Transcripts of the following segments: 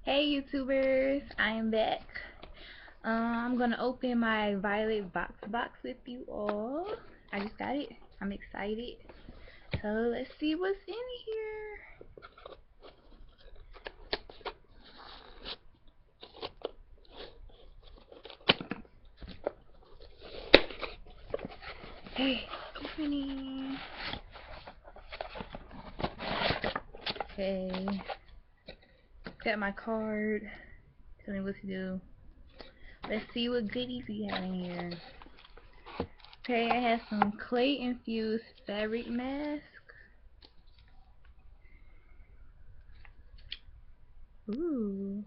Hey YouTubers, I am back. I'm gonna open my Violet box with you all. I just got it. I'm excited. So let's see what's in here. Okay, opening. Okay, got my card. Tell me what to do. Let's see what goodies we have in here. Okay, I have some clay infused fabric mask. Ooh,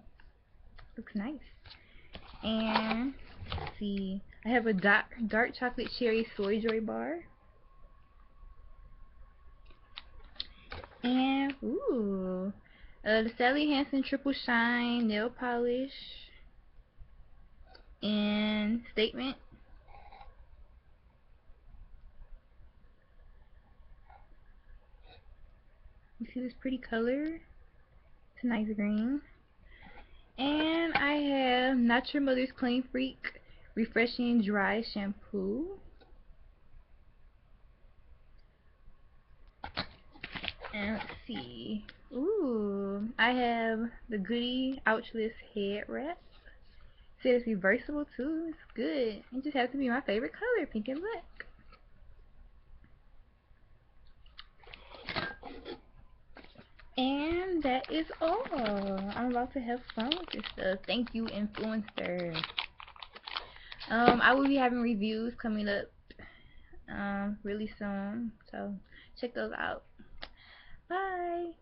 looks nice. And let's see, I have a dark chocolate cherry soy joy bar. And the Sally Hansen triple shine nail polish and statement. You see this pretty color? It's a nice green. And I have Not Your Mother's Clean Freak refreshing dry shampoo. And let's see. Ooh, I have the Goody Ouchless head wrap. See, it's reversible too. It's good. It just has to be my favorite color, pink and black. And that is all. I'm about to have fun with this stuff. Thank you, Influenster. I will be having reviews coming up really soon. So check those out. Bye.